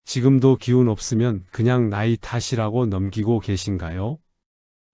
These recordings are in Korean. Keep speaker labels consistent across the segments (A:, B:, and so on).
A: 지금도 기운 없으면 그냥 나이 탓이라고 넘기고 계신가요?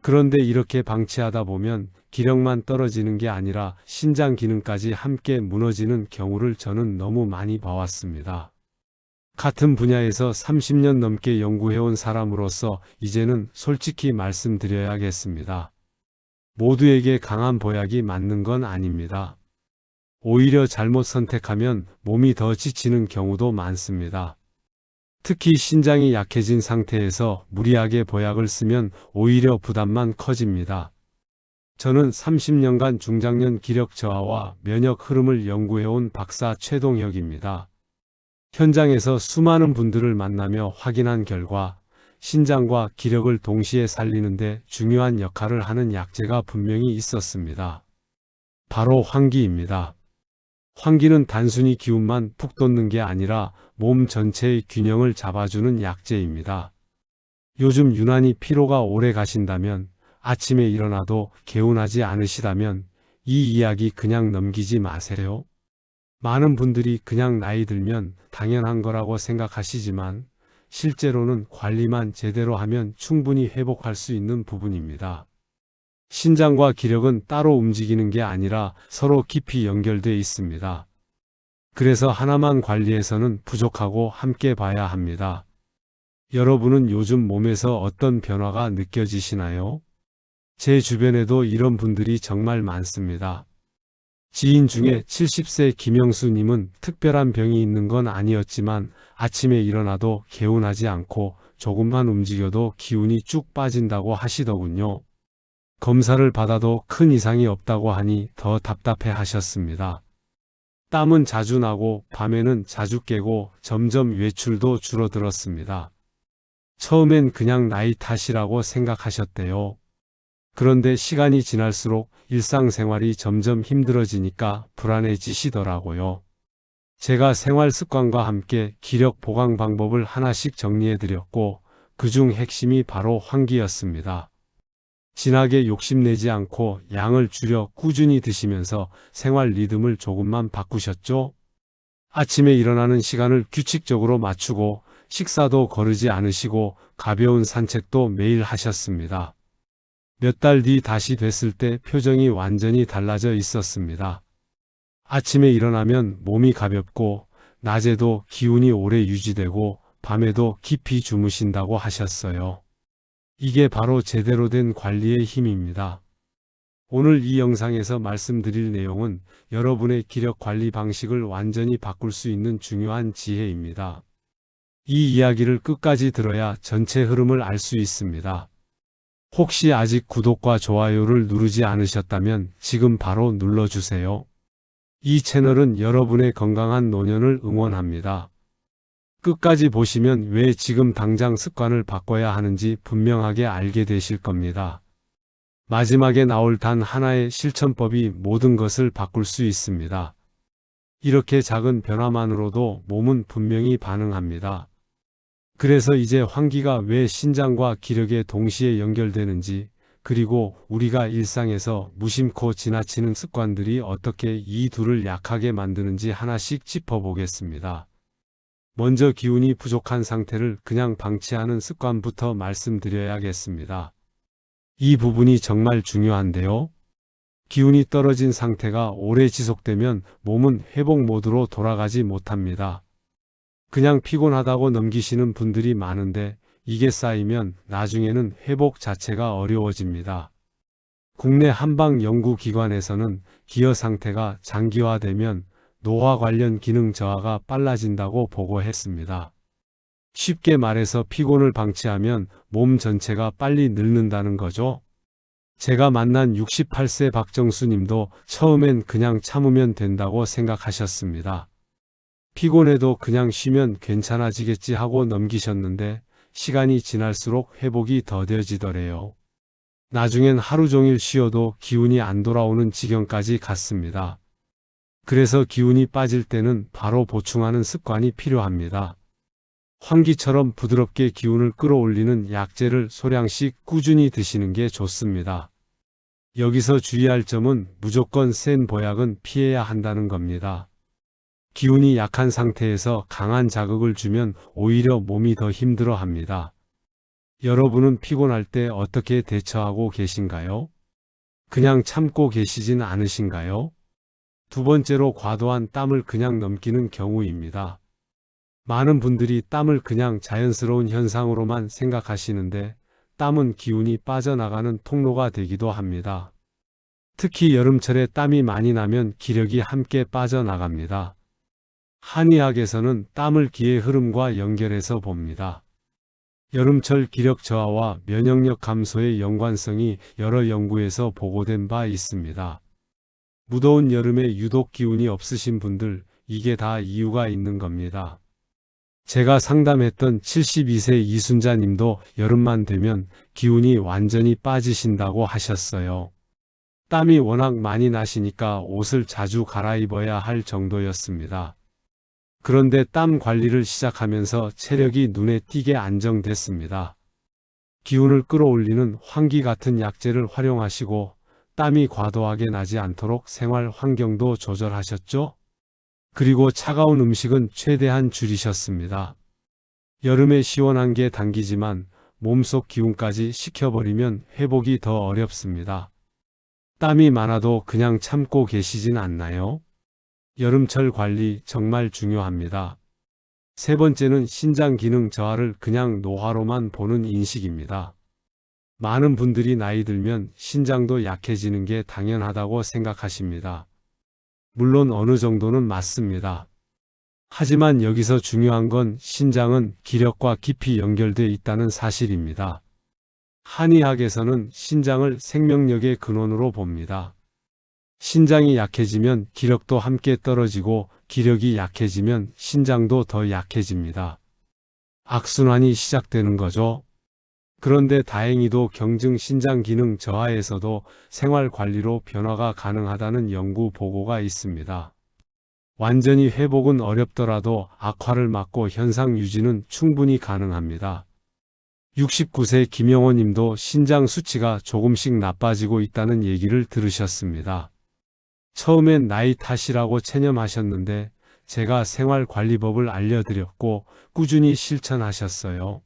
A: 그런데 이렇게 방치하다 보면 기력만 떨어지는 게 아니라 신장 기능까지 함께 무너지는 경우를 저는 너무 많이 봐왔습니다. 같은 분야에서 30년 넘게 연구해온 사람으로서 이제는 솔직히 말씀드려야겠습니다. 모두에게 강한 보약이 맞는 건 아닙니다. 오히려 잘못 선택하면 몸이 더 지치는 경우도 많습니다. 특히 신장이 약해진 상태에서 무리하게 보약을 쓰면 오히려 부담만 커집니다. 저는 30년간 중장년 기력 저하와 면역 흐름을 연구해온 박사 최동혁입니다. 현장에서 수많은 분들을 만나며 확인한 결과 신장과 기력을 동시에 살리는데 중요한 역할을 하는 약재가 분명히 있었습니다. 바로 환기입니다. 환기는 단순히 기운만 푹 돋는 게 아니라 몸 전체의 균형을 잡아주는 약재입니다. 요즘 유난히 피로가 오래 가신다면, 아침에 일어나도 개운하지 않으시다면 이 이야기 그냥 넘기지 마세요. 많은 분들이 그냥 나이 들면 당연한 거라고 생각하시지만 실제로는 관리만 제대로 하면 충분히 회복할 수 있는 부분입니다. 신장과 기력은 따로 움직이는 게 아니라 서로 깊이 연결되어 있습니다. 그래서 하나만 관리해서는 부족하고 함께 봐야 합니다. 여러분은 요즘 몸에서 어떤 변화가 느껴지시나요? 제 주변에도 이런 분들이 정말 많습니다. 지인 중에 70세 김영수님은 특별한 병이 있는 건 아니었지만 아침에 일어나도 개운하지 않고 조금만 움직여도 기운이 쭉 빠진다고 하시더군요. 검사를 받아도 큰 이상이 없다고 하니 더 답답해 하셨습니다. 땀은 자주 나고 밤에는 자주 깨고 점점 외출도 줄어들었습니다. 처음엔 그냥 나이 탓이라고 생각하셨대요. 그런데 시간이 지날수록 일상생활이 점점 힘들어지니까 불안해지시더라고요. 제가 생활 습관과 함께 기력 보강 방법을 하나씩 정리해드렸고 그중 핵심이 바로 환기였습니다. 진하게 욕심내지 않고 양을 줄여 꾸준히 드시면서 생활 리듬을 조금만 바꾸셨죠? 아침에 일어나는 시간을 규칙적으로 맞추고 식사도 거르지 않으시고 가벼운 산책도 매일 하셨습니다. 몇 달 뒤 다시 됐을 때 표정이 완전히 달라져 있었습니다. 아침에 일어나면 몸이 가볍고 낮에도 기운이 오래 유지되고 밤에도 깊이 주무신다고 하셨어요. 이게 바로 제대로 된 관리의 힘입니다. 오늘 이 영상에서 말씀드릴 내용은 여러분의 기력 관리 방식을 완전히 바꿀 수 있는 중요한 지혜입니다. 이 이야기를 끝까지 들어야 전체 흐름을 알 수 있습니다. 혹시 아직 구독과 좋아요를 누르지 않으셨다면 지금 바로 눌러주세요. 이 채널은 여러분의 건강한 노년을 응원합니다. 끝까지 보시면 왜 지금 당장 습관을 바꿔야 하는지 분명하게 알게 되실 겁니다. 마지막에 나올 단 하나의 실천법이 모든 것을 바꿀 수 있습니다. 이렇게 작은 변화만으로도 몸은 분명히 반응합니다. 그래서 이제 환기가 왜 신장과 기력에 동시에 연결되는지, 그리고 우리가 일상에서 무심코 지나치는 습관들이 어떻게 이 둘을 약하게 만드는지 하나씩 짚어보겠습니다. 먼저 기운이 부족한 상태를 그냥 방치하는 습관부터 말씀드려야겠습니다. 이 부분이 정말 중요한데요. 기운이 떨어진 상태가 오래 지속되면 몸은 회복 모드로 돌아가지 못합니다. 그냥 피곤하다고 넘기시는 분들이 많은데 이게 쌓이면 나중에는 회복 자체가 어려워집니다. 국내 한방 연구기관에서는 기여 상태가 장기화되면 노화 관련 기능 저하가 빨라진다고 보고했습니다. 쉽게 말해서 피곤을 방치하면 몸 전체가 빨리 늙는다는 거죠. 제가 만난 68세 박정수 님도 처음엔 그냥 참으면 된다고 생각하셨습니다. 피곤해도 그냥 쉬면 괜찮아지겠지 하고 넘기셨는데 시간이 지날수록 회복이 더뎌지더래요. 나중엔 하루 종일 쉬어도 기운이 안 돌아오는 지경까지 갔습니다. 그래서 기운이 빠질 때는 바로 보충하는 습관이 필요합니다. 환기처럼 부드럽게 기운을 끌어올리는 약재를 소량씩 꾸준히 드시는 게 좋습니다. 여기서 주의할 점은 무조건 센 보약은 피해야 한다는 겁니다. 기운이 약한 상태에서 강한 자극을 주면 오히려 몸이 더 힘들어 합니다. 여러분은 피곤할 때 어떻게 대처하고 계신가요? 그냥 참고 계시진 않으신가요? 두 번째로 과도한 땀을 그냥 넘기는 경우입니다. 많은 분들이 땀을 그냥 자연스러운 현상으로만 생각하시는데 땀은 기운이 빠져나가는 통로가 되기도 합니다. 특히 여름철에 땀이 많이 나면 기력이 함께 빠져나갑니다. 한의학에서는 땀을 기의 흐름과 연결해서 봅니다. 여름철 기력 저하와 면역력 감소의 연관성이 여러 연구에서 보고된 바 있습니다. 무더운 여름에 유독 기운이 없으신 분들, 이게 다 이유가 있는 겁니다. 제가 상담했던 72세 이순자 님도 여름만 되면 기운이 완전히 빠지신다고 하셨어요. 땀이 워낙 많이 나시니까 옷을 자주 갈아입어야 할 정도였습니다. 그런데 땀 관리를 시작하면서 체력이 눈에 띄게 안정됐습니다. 기운을 끌어올리는 환기 같은 약재를 활용하시고 땀이 과도하게 나지 않도록 생활 환경도 조절하셨죠? 그리고 차가운 음식은 최대한 줄이셨습니다. 여름에 시원한 게 당기지만 몸속 기운까지 식혀버리면 회복이 더 어렵습니다. 땀이 많아도 그냥 참고 계시진 않나요? 여름철 관리 정말 중요합니다. 세 번째는 신장 기능 저하를 그냥 노화로만 보는 인식입니다. 많은 분들이 나이 들면 신장도 약해지는 게 당연하다고 생각하십니다. 물론 어느 정도는 맞습니다. 하지만 여기서 중요한 건 신장은 기력과 깊이 연결되어 있다는 사실입니다. 한의학에서는 신장을 생명력의 근원으로 봅니다. 신장이 약해지면 기력도 함께 떨어지고 기력이 약해지면 신장도 더 약해집니다. 악순환이 시작되는 거죠. 그런데 다행히도 경증 신장 기능 저하에서도 생활 관리로 변화가 가능하다는 연구 보고가 있습니다. 완전히 회복은 어렵더라도 악화를 막고 현상 유지는 충분히 가능합니다. 69세 김영호 님도 신장 수치가 조금씩 나빠지고 있다는 얘기를 들으셨습니다. 처음엔 나이 탓이라고 체념하셨는데 제가 생활관리법을 알려드렸고 꾸준히 실천하셨어요.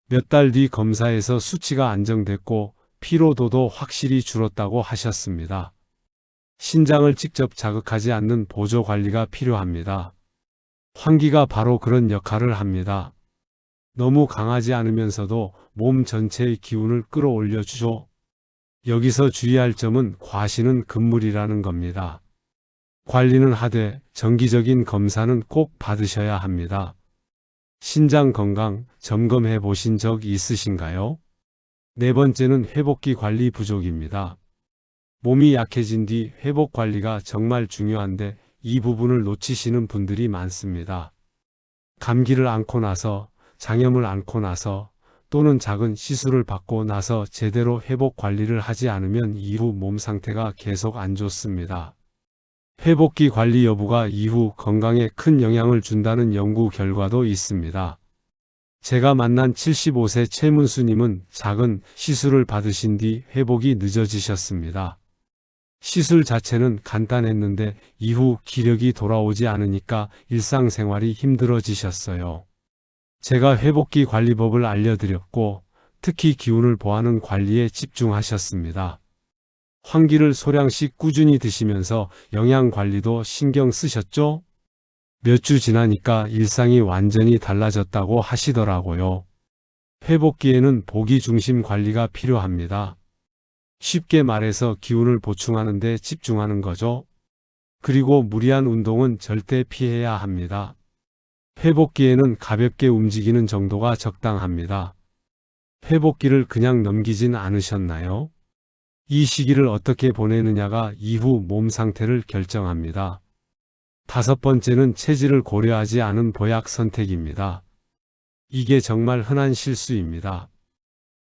A: 몇 달 뒤 검사에서 수치가 안정됐고 피로도도 확실히 줄었다고 하셨습니다. 신장을 직접 자극하지 않는 보조 관리가 필요합니다. 환기가 바로 그런 역할을 합니다. 너무 강하지 않으면서도 몸 전체의 기운을 끌어올려 주죠. 여기서 주의할 점은 과시는 금물이라는 겁니다. 관리는 하되 정기적인 검사는 꼭 받으셔야 합니다. 신장 건강 점검해 보신 적 있으신가요? 네 번째는 회복기 관리 부족입니다. 몸이 약해진 뒤 회복 관리가 정말 중요한데 이 부분을 놓치시는 분들이 많습니다. 감기를 앓고 나서, 장염을 앓고 나서 또는 작은 시술을 받고 나서 제대로 회복 관리를 하지 않으면 이후 몸 상태가 계속 안 좋습니다. 회복기 관리 여부가 이후 건강에 큰 영향을 준다는 연구 결과도 있습니다. 제가 만난 75세 최문수님은 작은 시술을 받으신 뒤 회복이 늦어지셨습니다. 시술 자체는 간단했는데 이후 기력이 돌아오지 않으니까 일상생활이 힘들어지셨어요. 제가 회복기 관리법을 알려드렸고 특히 기운을 보하는 관리에 집중하셨습니다. 환기를 소량씩 꾸준히 드시면서 영양 관리도 신경 쓰셨죠? 몇 주 지나니까 일상이 완전히 달라졌다고 하시더라고요. 회복기에는 보기 중심 관리가 필요합니다. 쉽게 말해서 기운을 보충하는 데 집중하는 거죠. 그리고 무리한 운동은 절대 피해야 합니다. 회복기에는 가볍게 움직이는 정도가 적당합니다. 회복기를 그냥 넘기진 않으셨나요? 이 시기를 어떻게 보내느냐가 이후 몸 상태를 결정합니다. 다섯 번째는 체질을 고려하지 않은 보약 선택입니다. 이게 정말 흔한 실수입니다.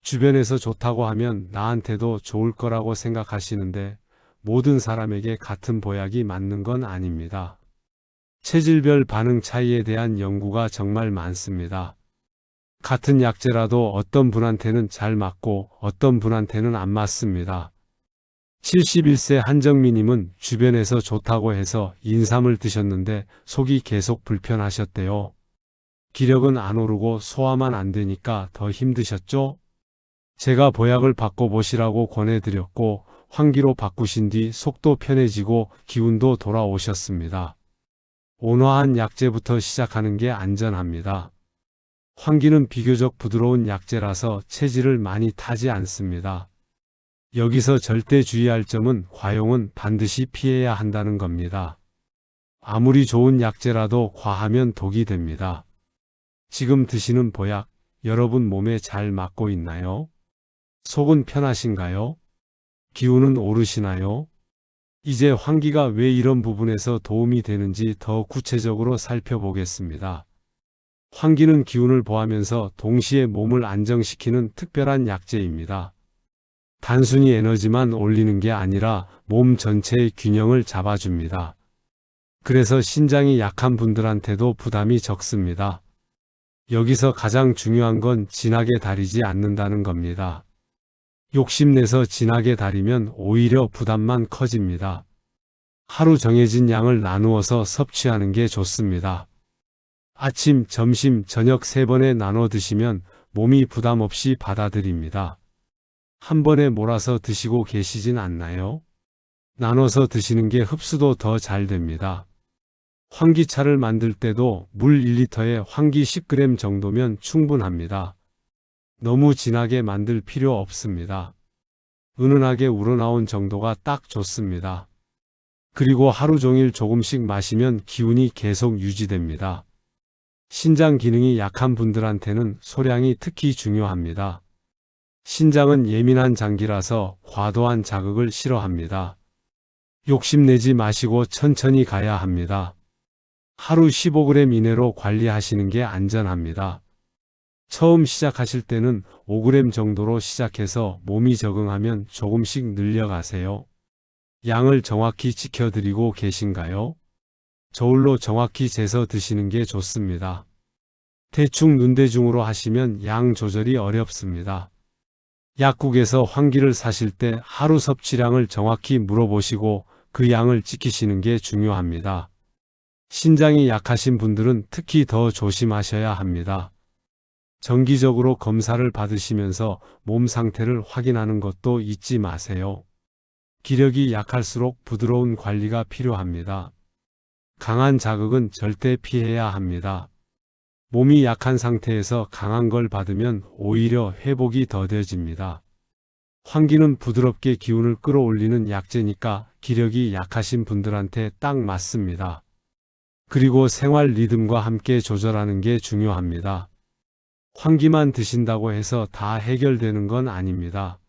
A: 주변에서 좋다고 하면 나한테도 좋을 거라고 생각하시는데 모든 사람에게 같은 보약이 맞는 건 아닙니다. 체질별 반응 차이에 대한 연구가 정말 많습니다. 같은 약재라도 어떤 분한테는 잘 맞고 어떤 분한테는 안 맞습니다. 71세 한정미님은 주변에서 좋다고 해서 인삼을 드셨는데 속이 계속 불편하셨대요. 기력은 안 오르고 소화만 안 되니까 더 힘드셨죠? 제가 보약을 바꿔보시라고 권해드렸고 환기로 바꾸신 뒤 속도 편해지고 기운도 돌아오셨습니다. 온화한 약재부터 시작하는 게 안전합니다. 환기는 비교적 부드러운 약재라서 체질을 많이 타지 않습니다. 여기서 절대 주의할 점은 과용은 반드시 피해야 한다는 겁니다. 아무리 좋은 약재라도 과하면 독이 됩니다. 지금 드시는 보약, 여러분 몸에 잘 맞고 있나요? 속은 편하신가요? 기운은 오르시나요? 이제 환기가 왜 이런 부분에서 도움이 되는지 더 구체적으로 살펴보겠습니다. 환기는 기운을 보하면서 동시에 몸을 안정시키는 특별한 약재입니다. 단순히 에너지만 올리는 게 아니라 몸 전체의 균형을 잡아줍니다. 그래서 신장이 약한 분들한테도 부담이 적습니다. 여기서 가장 중요한 건 진하게 다리지 않는다는 겁니다. 욕심내서 진하게 다리면 오히려 부담만 커집니다. 하루 정해진 양을 나누어서 섭취하는 게 좋습니다. 아침, 점심, 저녁 3번에 나눠 드시면 몸이 부담 없이 받아들입니다. 한 번에 몰아서 드시고 계시진 않나요? 나눠서 드시는 게 흡수도 더 잘 됩니다. 환기차를 만들 때도 물 1리터에 환기 10g 정도면 충분합니다. 너무 진하게 만들 필요 없습니다. 은은하게 우러나온 정도가 딱 좋습니다. 그리고 하루 종일 조금씩 마시면 기운이 계속 유지됩니다. 신장 기능이 약한 분들한테는 소량이 특히 중요합니다. 신장은 예민한 장기라서 과도한 자극을 싫어합니다. 욕심내지 마시고 천천히 가야 합니다. 하루 15g 이내로 관리하시는 게 안전합니다. 처음 시작하실 때는 5g 정도로 시작해서 몸이 적응하면 조금씩 늘려가세요. 양을 정확히 지켜드리고 계신가요? 저울로 정확히 재서 드시는 게 좋습니다. 대충 눈대중으로 하시면 양 조절이 어렵습니다. 약국에서 환기를 사실 때 하루 섭취량을 정확히 물어보시고 그 양을 지키시는 게 중요합니다. 신장이 약하신 분들은 특히 더 조심하셔야 합니다. 정기적으로 검사를 받으시면서 몸 상태를 확인하는 것도 잊지 마세요. 기력이 약할수록 부드러운 관리가 필요합니다. 강한 자극은 절대 피해야 합니다. 몸이 약한 상태에서 강한 걸 받으면 오히려 회복이 더뎌집니다. 환기는 부드럽게 기운을 끌어올리는 약재니까 기력이 약하신 분들한테 딱 맞습니다. 그리고 생활 리듬과 함께 조절하는 게 중요합니다. 환기만 드신다고 해서 다 해결되는 건 아닙니다.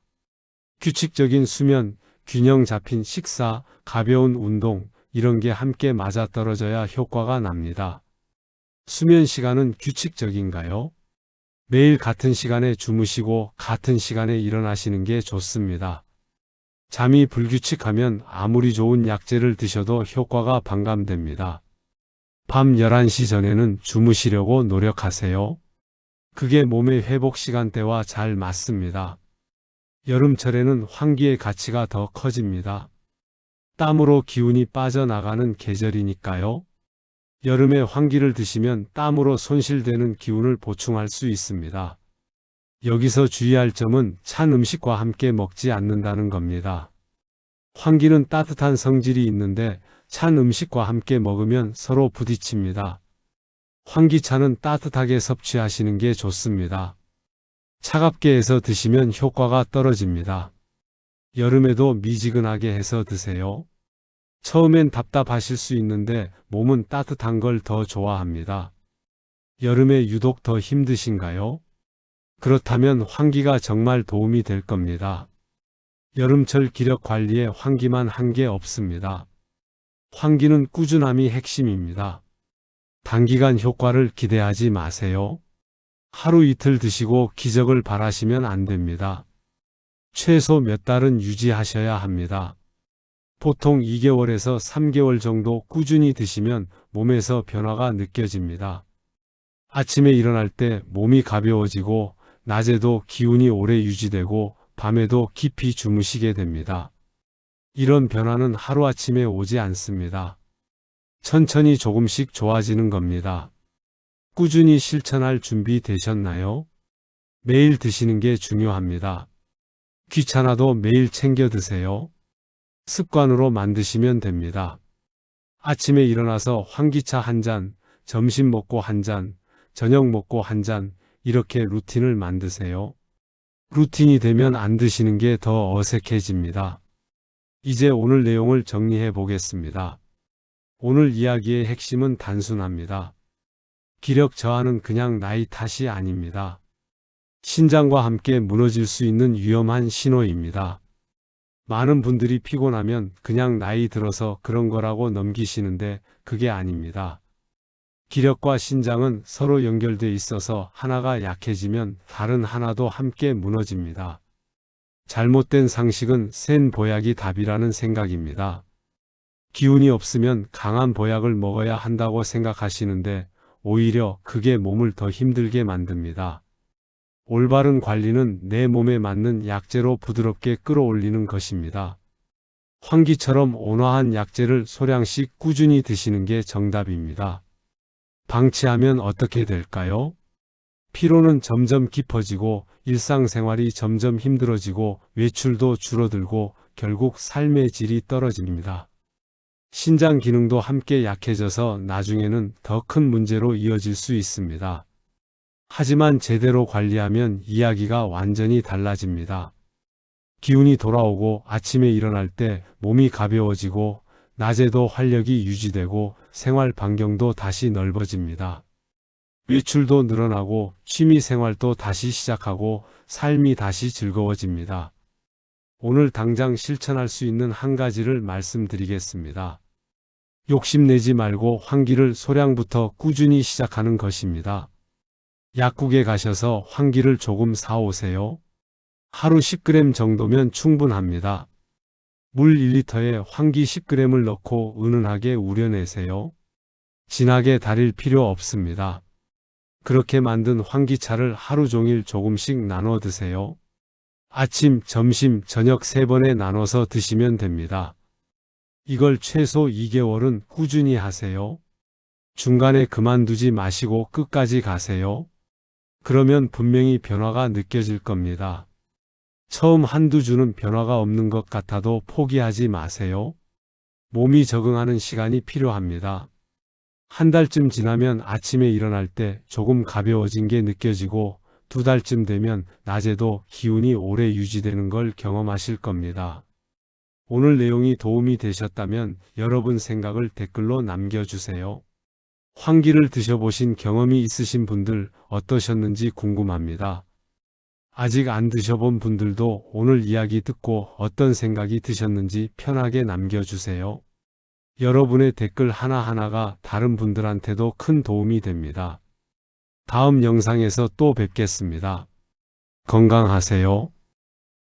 A: 규칙적인 수면, 균형 잡힌 식사, 가벼운 운동, 이런 게 함께 맞아떨어져야 효과가 납니다. 수면 시간은 규칙적인가요? 매일 같은 시간에 주무시고 같은 시간에 일어나시는 게 좋습니다. 잠이 불규칙하면 아무리 좋은 약재를 드셔도 효과가 반감됩니다. 밤 11시 전에는 주무시려고 노력하세요. 그게 몸의 회복 시간대와 잘 맞습니다. 여름철에는 환기의 가치가 더 커집니다. 땀으로 기운이 빠져나가는 계절이니까요. 여름에 환기를 드시면 땀으로 손실되는 기운을 보충할 수 있습니다. 여기서 주의할 점은 찬 음식과 함께 먹지 않는다는 겁니다. 환기는 따뜻한 성질이 있는데 찬 음식과 함께 먹으면 서로 부딪힙니다. 환기차는 따뜻하게 섭취하시는 게 좋습니다. 차갑게 해서 드시면 효과가 떨어집니다. 여름에도 미지근하게 해서 드세요. 처음엔 답답하실 수 있는데 몸은 따뜻한 걸 더 좋아합니다. 여름에 유독 더 힘드신가요? 그렇다면 환기가 정말 도움이 될 겁니다. 여름철 기력 관리에 환기만 한 게 없습니다. 환기는 꾸준함이 핵심입니다. 단기간 효과를 기대하지 마세요. 하루 이틀 드시고 기적을 바라시면 안 됩니다. 최소 몇 달은 유지하셔야 합니다. 보통 2개월에서 3개월 정도 꾸준히 드시면 몸에서 변화가 느껴집니다. 아침에 일어날 때 몸이 가벼워지고 낮에도 기운이 오래 유지되고 밤에도 깊이 주무시게 됩니다. 이런 변화는 하루아침에 오지 않습니다. 천천히 조금씩 좋아지는 겁니다. 꾸준히 실천할 준비 되셨나요? 매일 드시는 게 중요합니다. 귀찮아도 매일 챙겨 드세요. 습관으로 만드시면 됩니다. 아침에 일어나서 환기차 한 잔, 점심 먹고 한 잔, 저녁 먹고 한 잔, 이렇게 루틴을 만드세요. 루틴이 되면 안 드시는 게 더 어색해집니다. 이제 오늘 내용을 정리해 보겠습니다. 오늘 이야기의 핵심은 단순합니다. 기력 저하는 그냥 나이 탓이 아닙니다. 신장과 함께 무너질 수 있는 위험한 신호입니다. 많은 분들이 피곤하면 그냥 나이 들어서 그런 거라고 넘기시는데 그게 아닙니다. 기력과 신장은 서로 연결돼 있어서 하나가 약해지면 다른 하나도 함께 무너집니다. 잘못된 상식은 센 보약이 답이라는 생각입니다. 기운이 없으면 강한 보약을 먹어야 한다고 생각하시는데 오히려 그게 몸을 더 힘들게 만듭니다. 올바른 관리는 내 몸에 맞는 약재로 부드럽게 끌어올리는 것입니다. 환기처럼 온화한 약재를 소량씩 꾸준히 드시는 게 정답입니다. 방치하면 어떻게 될까요? 피로는 점점 깊어지고 일상생활이 점점 힘들어지고 외출도 줄어들고 결국 삶의 질이 떨어집니다. 신장 기능도 함께 약해져서 나중에는 더 큰 문제로 이어질 수 있습니다. 하지만 제대로 관리하면 이야기가 완전히 달라집니다. 기운이 돌아오고 아침에 일어날 때 몸이 가벼워지고 낮에도 활력이 유지되고 생활 반경도 다시 넓어집니다. 외출도 늘어나고 취미 생활도 다시 시작하고 삶이 다시 즐거워집니다. 오늘 당장 실천할 수 있는 한 가지를 말씀드리겠습니다. 욕심내지 말고 환기를 소량부터 꾸준히 시작하는 것입니다. 약국에 가셔서 환기를 조금 사오세요. 하루 10g 정도면 충분합니다. 물 1리터에 환기 10g을 넣고 은은하게 우려내세요. 진하게 달일 필요 없습니다. 그렇게 만든 환기차를 하루 종일 조금씩 나눠 드세요. 아침, 점심, 저녁 3번에 나눠서 드시면 됩니다. 이걸 최소 2개월은 꾸준히 하세요. 중간에 그만두지 마시고 끝까지 가세요. 그러면 분명히 변화가 느껴질 겁니다. 처음 한두 주는 변화가 없는 것 같아도 포기하지 마세요. 몸이 적응하는 시간이 필요합니다. 한 달쯤 지나면 아침에 일어날 때 조금 가벼워진 게 느껴지고 2달쯤 되면 낮에도 기운이 오래 유지되는 걸 경험하실 겁니다. 오늘 내용이 도움이 되셨다면 여러분 생각을 댓글로 남겨주세요. 환기를 드셔보신 경험이 있으신 분들 어떠셨는지 궁금합니다. 아직 안 드셔본 분들도 오늘 이야기 듣고 어떤 생각이 드셨는지 편하게 남겨주세요. 여러분의 댓글 하나하나가 다른 분들한테도 큰 도움이 됩니다. 다음 영상에서 또 뵙겠습니다. 건강하세요.